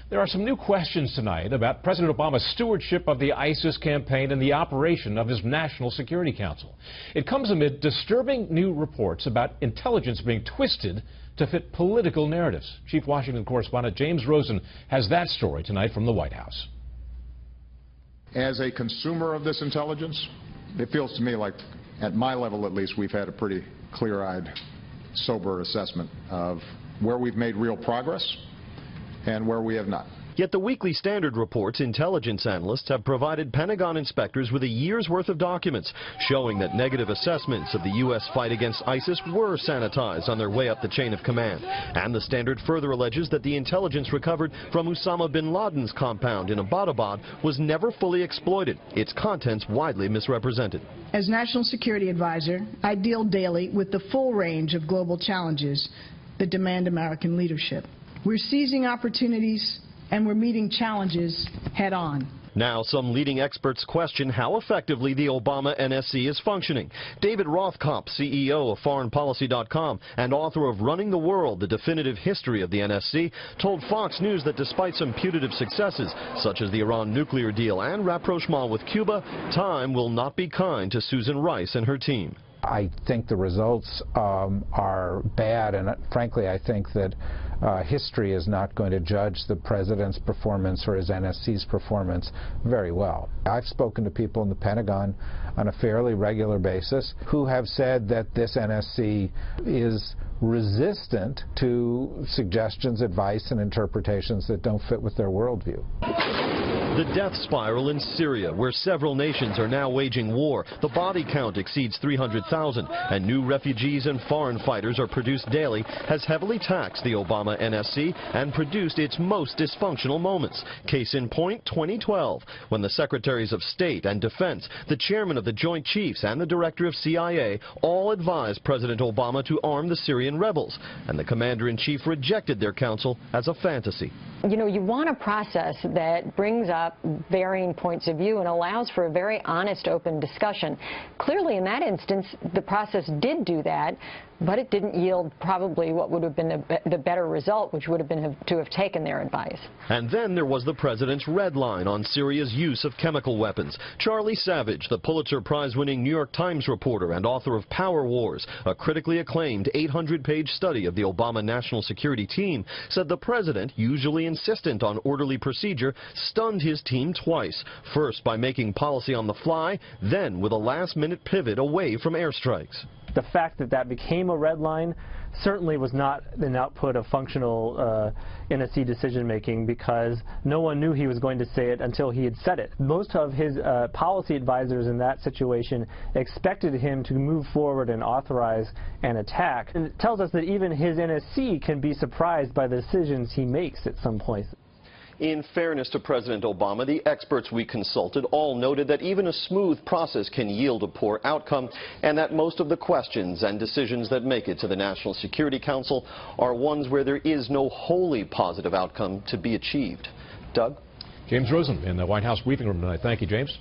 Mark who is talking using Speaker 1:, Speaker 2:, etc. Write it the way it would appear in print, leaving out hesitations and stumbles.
Speaker 1: There are some new questions tonight about President Obama's stewardship of the ISIS campaign and the operation of his National Security Council. It comes amid disturbing new reports about intelligence being twisted to fit political narratives. Chief Washington correspondent James Rosen has that story tonight from the White House.
Speaker 2: As a consumer of this intelligence, it feels to me like, at my level at least, we've had a pretty clear-eyed, sober assessment of where we've made real progress and where we have not.
Speaker 3: Yet the Weekly Standard reports intelligence analysts have provided Pentagon inspectors with a year's worth of documents showing that negative assessments of the U.S. fight against ISIS were sanitized on their way up the chain of command. And the Standard further alleges that the intelligence recovered from Osama bin Laden's compound in Abbottabad was never fully exploited, its contents widely misrepresented.
Speaker 4: As National Security Advisor, I deal daily with the full range of global challenges that demand American leadership. We're seizing opportunities and we're meeting challenges head on.
Speaker 3: Now some leading experts question how effectively the Obama NSC is functioning. David Rothkopf, CEO of ForeignPolicy.com and author of Running the World, The Definitive History of the NSC, told Fox News that despite some putative successes, such as the Iran nuclear deal and rapprochement with Cuba, time will not be kind to Susan Rice and her team.
Speaker 5: I think the results are bad, and frankly I think that history is not going to judge the president's performance or his NSC's performance very well. I've spoken to people in the Pentagon on a fairly regular basis who have said that this NSC is resistant to suggestions, advice, and interpretations that don't fit with their worldview.
Speaker 3: The death spiral in Syria, where several nations are now waging war. The body count exceeds 300,000, and new refugees and foreign fighters are produced daily, has heavily taxed the Obama NSC and produced its most dysfunctional moments. Case in point, 2012, when the Secretaries of State and Defense, the Chairman of the Joint Chiefs, and the Director of CIA all advised President Obama to arm the Syrian rebels, and the Commander-in-Chief rejected their counsel as a fantasy.
Speaker 6: You know, you want a process that brings up varying points of view and allows for a very honest, open discussion. Clearly, in that instance, the process did do that, but it didn't yield probably what would have been the better result, which would have been to have taken their advice.
Speaker 3: And then there was the president's red line on Syria's use of chemical weapons. Charlie Savage, the Pulitzer Prize-winning New York Times reporter and author of Power Wars, a critically acclaimed 800-page study of the Obama National Security Team, said the president, usually insistent on orderly procedure, stunned his team twice. First by making policy on the fly, then with a last-minute pivot away from airstrikes.
Speaker 7: The fact that that became a red line certainly was not an output of functional NSC decision-making, because no one knew he was going to say it until he had said it. Most of his policy advisors in that situation expected him to move forward and authorize an attack. And it tells us that even his NSC can be surprised by the decisions he makes at some point.
Speaker 3: In fairness to President Obama, the experts we consulted all noted that even a smooth process can yield a poor outcome, and that most of the questions and decisions that make it to the National Security Council are ones where there is no wholly positive outcome to be achieved. Doug?
Speaker 1: James Rosen in the White House briefing room tonight. Thank you, James.